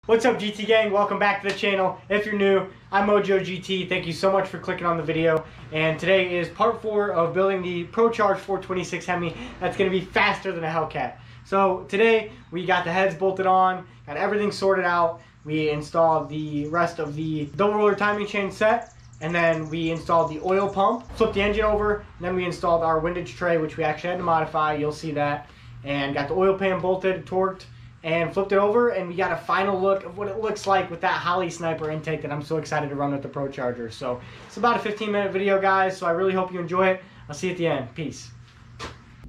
What's up, GT gang? Welcome back to the channel. If you're new, I'm Mojo GT. Thank you so much for clicking on the video. And today is part 4 of building the Procharged 426 Hemi. That's going to be faster than a Hellcat. So today we got the heads bolted on, got everything sorted out. We installed the rest of the double roller timing chain set, and then we installed the oil pump, flipped the engine over, and then we installed our windage tray, which we actually had to modify. You'll see that. And got the oil pan bolted, torqued, and flipped it over, and we got a final look of what it looks like with that Holly Sniper intake that I'm so excited to run with the Procharger. So it's about a 15-minute video, guys, so I really hope you enjoy it. I'll see you at the end. Peace.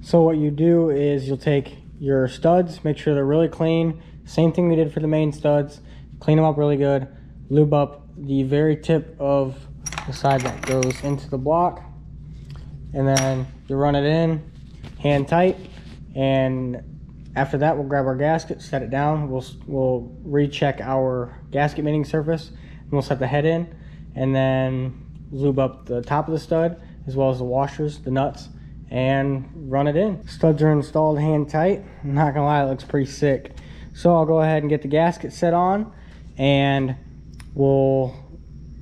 So what you do is you'll take your studs, make sure they're really clean. Same thing we did for the main studs. Clean them up really good. Lube up the very tip of the side that goes into the block. And then you run it in, hand tight, and after that, we'll grab our gasket, set it down. We'll recheck our gasket mating surface, and we'll set the head in, and then lube up the top of the stud, as well as the washers, the nuts, and run it in. Studs are installed hand tight. I'm not gonna lie, it looks pretty sick. So I'll go ahead and get the gasket set on, and we'll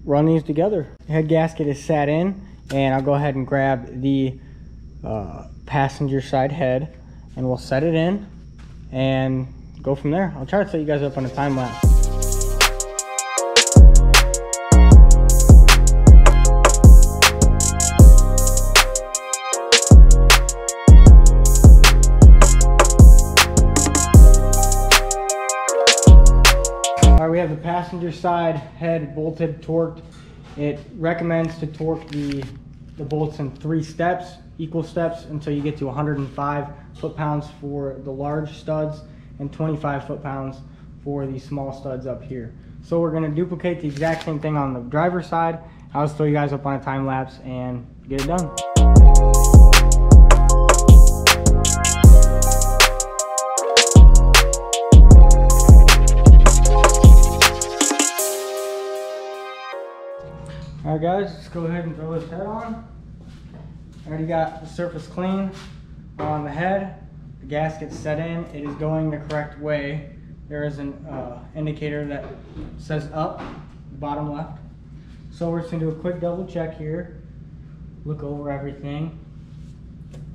run these together. The head gasket is sat in, and I'll go ahead and grab the passenger side head, and we'll set it in and go from there. I'll try to set you guys up on a time lapse. All right, we have the passenger side head bolted, torqued. It recommends to torque the bolts in 3 steps, equal steps, until you get to 105 foot-pounds for the large studs and 25 foot-pounds for the small studs up here. So we're going to duplicate the exact same thing on the driver's side. I'll just throw you guys up on a time lapse and get it done. Alright guys, let's go ahead and throw this head on. I already got the surface clean on the head. The gasket's set in. It is going the correct way. There is an indicator that says up, the bottom left. So we're just going to do a quick double check here. Look over everything.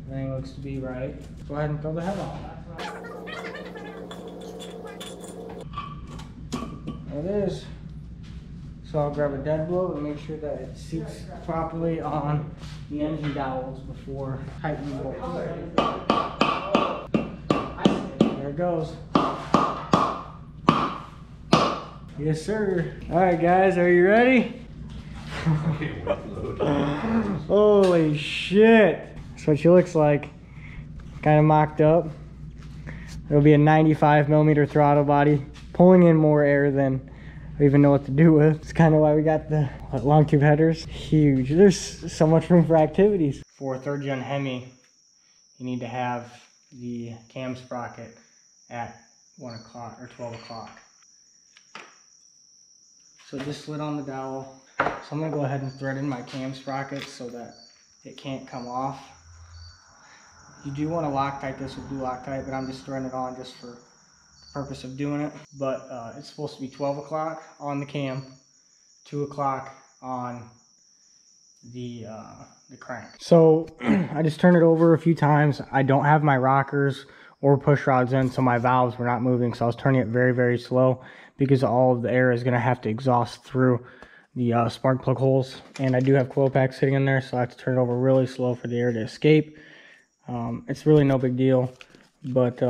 Everything looks to be right. Go ahead and throw the head on. There it is. So I'll grab a dead blow and make sure that it seats properly on the engine dowels before tightening the bolt. There it goes. Yes, sir. All right, guys, are you ready? Holy shit. That's what she looks like. Kind of mocked up. It'll be a 95mm throttle body, pulling in more air than I even know what to do with. It's kind of why we got the long tube headers. Huge. There's so much room for activities. For a 3rd gen Hemi, you need to have the cam sprocket at 1 o'clock or 12 o'clock. So just slid on the dowel. So I'm gonna go ahead and thread in my cam sprocket so that it can't come off. You do want to Loctite this with blue Loctite, but I'm just throwing it on just for purpose of doing it. But it's supposed to be 12 o'clock on the cam, 2 o'clock on the crank. So I just turned it over a few times. I don't have my rockers or push rods in, so my valves were not moving. So I was turning it very, very slow because all of the air is going to have to exhaust through the spark plug holes. And I do have coil packs sitting in there, so I have to turn it over really slow for the air to escape. It's really no big deal, but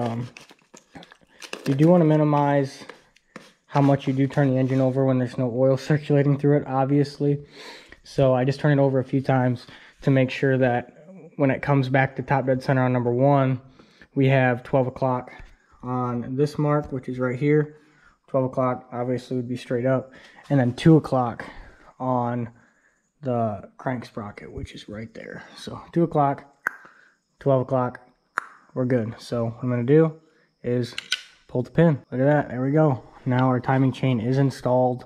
you do want to minimize how much you do turn the engine over when there's no oil circulating through it, obviously. So I just turn it over a few times to make sure that when it comes back to top dead center on number 1, we have 12 o'clock on this mark, which is right here. 12 o'clock obviously would be straight up. And then 2 o'clock on the crank sprocket, which is right there. So 2 o'clock, 12 o'clock, we're good. So what I'm going to do is pull the pin. Look at that. There we go. Now our timing chain is installed.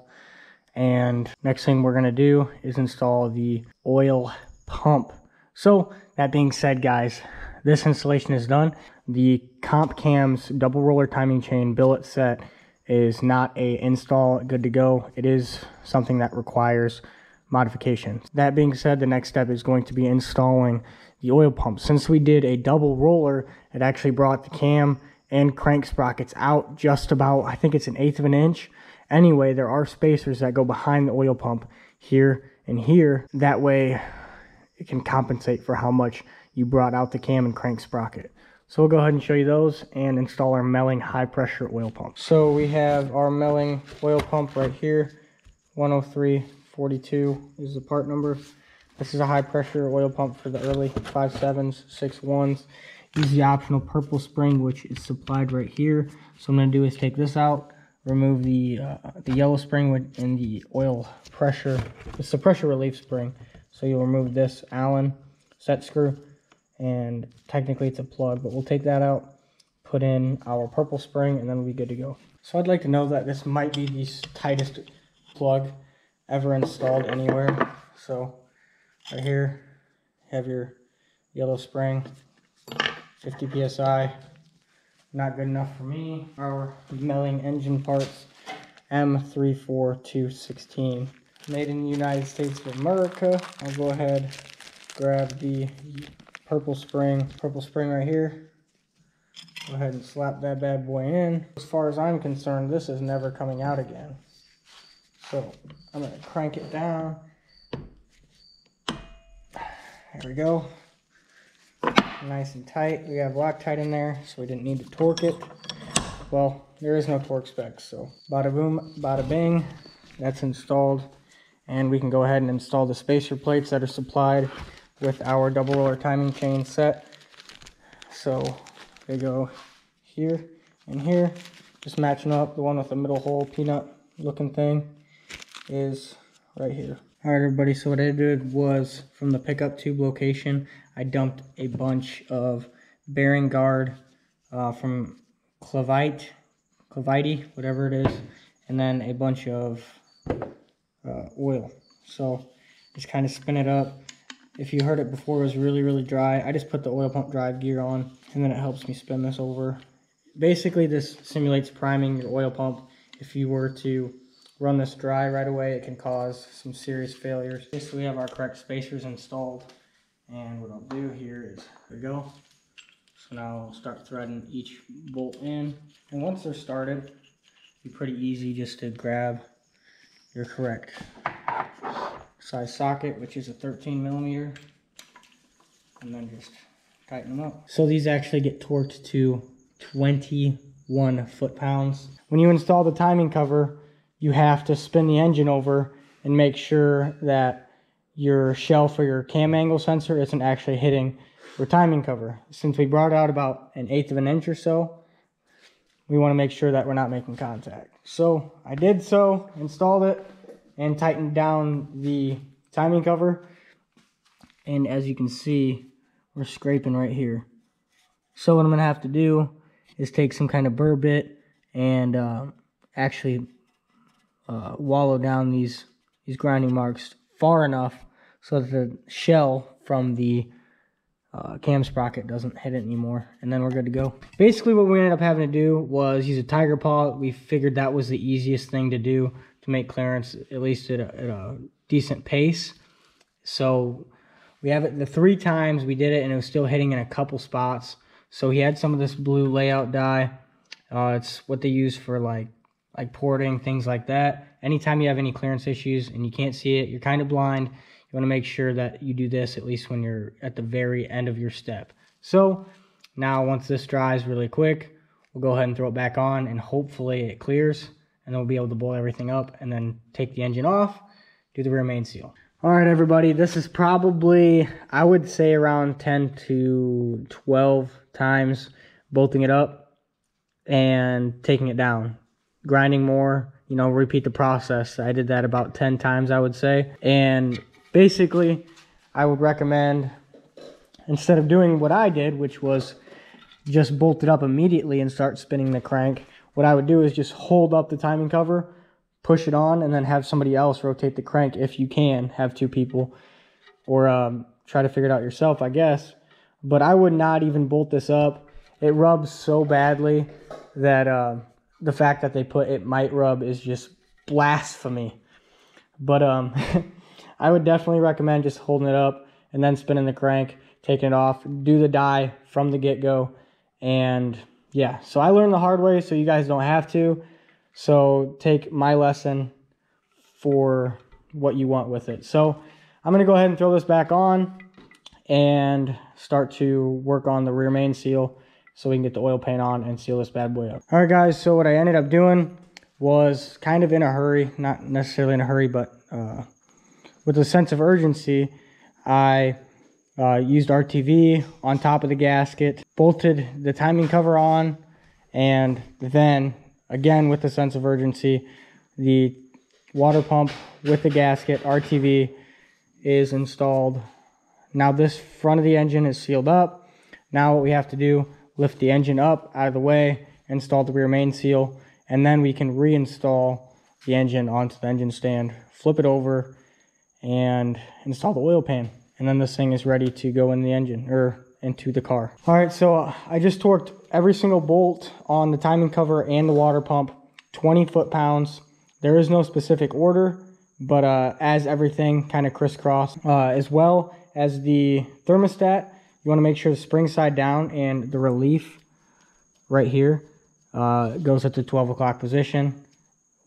And next thing we're going to do is install the oil pump. So that being said, guys, this installation is done. The Comp Cam's double roller timing chain billet set is not a install good to go. It is something that requires modifications. That being said, the next step is going to be installing the oil pump. Since we did a double roller, it actually brought the cam and crank sprockets out just about, I think it's 1/8 of an inch. Anyway, there are spacers that go behind the oil pump here and here. That way it can compensate for how much you brought out the cam and crank sprocket. So we'll go ahead and show you those and install our Melling high pressure oil pump. So we have our Melling oil pump right here. 10342 is the part number. This is a high pressure oil pump for the early 5.7s, 6.1s. Use the optional purple spring, which is supplied right here. So I'm going to do is take this out, remove the yellow spring in the oil pressure. It's the pressure relief spring. So you'll remove this Allen set screw, and technically it's a plug, but we'll take that out, put in our purple spring, and then we'll be good to go. So I'd like to know that this might be the tightest plug ever installed anywhere. So right here, have your yellow spring, 50 psi. Not good enough for me. Our Melling engine parts, M34216. Made in the United States of America. I'll go ahead, grab the purple spring right here. Go ahead and slap that bad boy in. As far as I'm concerned, this is never coming out again. So I'm gonna crank it down. There we go. Nice and tight. We have Loctite in there, so we didn't need to torque it. Well, there is no torque specs, so bada boom, bada bing. That's installed, and we can go ahead and install the spacer plates that are supplied with our double roller timing chain set. So they go here and here, just matching up. The one with the middle hole, peanut looking thing, is right here. All right, everybody, so what I did was, from the pickup tube location, I dumped a bunch of bearing guard from Clavite, whatever it is, and then a bunch of oil. So just kind of spin it up. If you heard it before, it was really, really dry. I just put the oil pump drive gear on, and then it helps me spin this over. Basically, this simulates priming your oil pump. If you were to run this dry right away, it can cause some serious failures. Okay, so we have our correct spacers installed, and what I'll do here is, there we go. So now I'll start threading each bolt in, and once they're started, it'll be pretty easy just to grab your correct size socket, which is a 13mm, and then just tighten them up. So these actually get torqued to 21 foot-pounds. When you install the timing cover, you have to spin the engine over and make sure that your shelf or your cam angle sensor isn't actually hitting your timing cover. Since we brought it out about 1/8 of an inch or so, we want to make sure that we're not making contact. So I did so, installed it, and tightened down the timing cover. And as you can see, we're scraping right here. So what I'm going to have to do is take some kind of burr bit and actually wallow down these grinding marks far enough so that the shell from the cam sprocket doesn't hit it anymore, and then we're good to go. Basically what we ended up having to do was use a tiger paw. We figured that was the easiest thing to do to make clearance, at least at a decent pace. So we have it the 3 times we did it, and it was still hitting in a couple spots. So he had some of this blue layout dye. It's what they use for like porting, things like that. Anytime you have any clearance issues and you can't see it, you're kind of blind, you want to make sure that you do this at least when you're at the very end of your step. So now once this dries really quick, we'll go ahead and throw it back on, and hopefully it clears, and then we'll be able to boil everything up and then take the engine off, do the rear main seal. All right, everybody, this is probably, I would say, around 10 to 12 times bolting it up and taking it down. Grinding more, you know, repeat the process. I did that about 10 times, I would say. And basically, I would recommend, instead of doing what I did, which was just bolt it up immediately and start spinning the crank, what I would do is just hold up the timing cover, push it on, and then have somebody else rotate the crank if you can, have 2 people, or try to figure it out yourself, I guess. But I would not even bolt this up. It rubs so badly that the fact that they put it might rub is just blasphemy. But I would definitely recommend just holding it up and then spinning the crank, taking it off, do the die from the get-go. And yeah, so I learned the hard way, so you guys don't have to. So take my lesson for what you want with it. So I'm going to go ahead and throw this back on and start to work on the rear main seal so we can get the oil pan on and seal this bad boy up. All right, guys, so what I ended up doing was kind of in a hurry, not necessarily in a hurry, but with a sense of urgency, I used RTV on top of the gasket, bolted the timing cover on, and then, again with a sense of urgency, the water pump with the gasket, RTV, is installed. Now this front of the engine is sealed up. Now what we have to do, lift the engine up out of the way, install the rear main seal, and then we can reinstall the engine onto the engine stand, flip it over, and install the oil pan. And then this thing is ready to go in the engine, or into the car. All right, so I just torqued every single bolt on the timing cover and the water pump, 20 foot-pounds. There is no specific order, but as everything kind of crisscross, as well as the thermostat, you want to make sure the spring side down and the relief right here goes at the 12 o'clock position.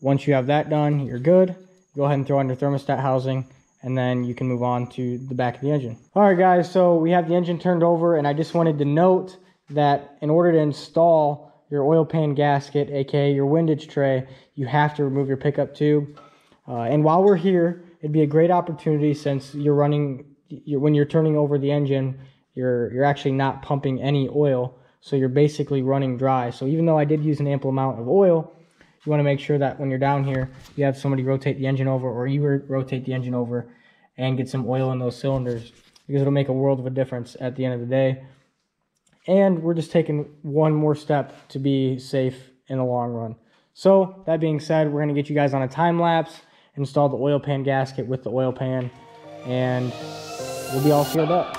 Once you have that done, you're good. Go ahead and throw on your thermostat housing, and then you can move on to the back of the engine. All right, guys, so we have the engine turned over, and I just wanted to note that in order to install your oil pan gasket, aka your windage tray, you have to remove your pickup tube. And while we're here, it'd be a great opportunity, since when you're turning over the engine, you're actually not pumping any oil, so you're basically running dry. So even though I did use an ample amount of oil, you want to make sure that when you're down here, you have somebody rotate the engine over, or you rotate the engine over and get some oil in those cylinders, because it'll make a world of a difference at the end of the day. And we're just taking one more step to be safe in the long run. So that being said, we're going to get you guys on a time lapse, install the oil pan gasket with the oil pan, and we'll be all sealed up.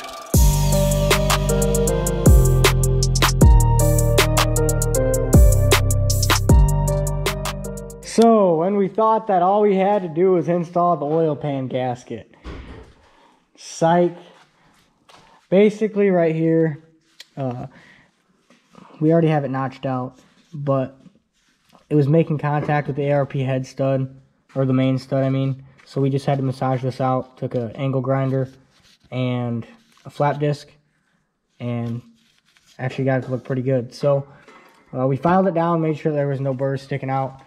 So when we thought that all we had to do was install the oil pan gasket, psych. Basically right here, we already have it notched out, but it was making contact with the ARP head stud, or the main stud, I mean. So we just had to massage this out, took an angle grinder and a flap disc, and actually got it to look pretty good. So we filed it down, made sure there was no burrs sticking out.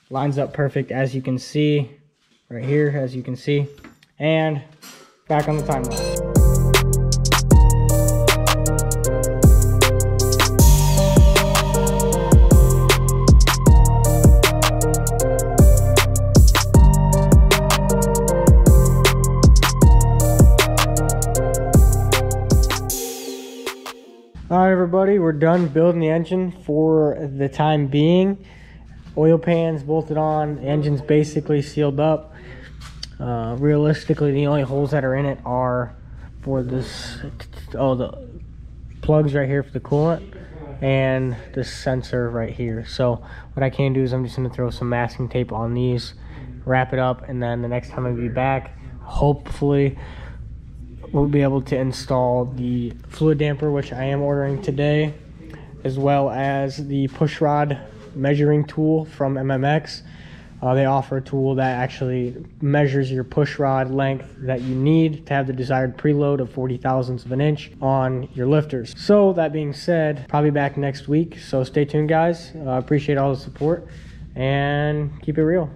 Lines up perfect, as you can see, right here, as you can see. And back on the time lapse. Alright everybody, we're done building the engine for the time being. Oil pan's bolted on, the engine's basically sealed up. Realistically, the only holes that are in it are for this, the plugs right here for the coolant, and this sensor right here. So what I can do is I'm just going to throw some masking tape on these, wrap it up, and then the next time I'll be back, hopefully we'll be able to install the fluid damper, which I am ordering today, as well as the push rod measuring tool from MMX. They offer a tool that actually measures your push rod length that you need to have the desired preload of 40 thousandths of an inch on your lifters. So that being said, probably back next week, so stay tuned guys. Appreciate all the support and keep it real.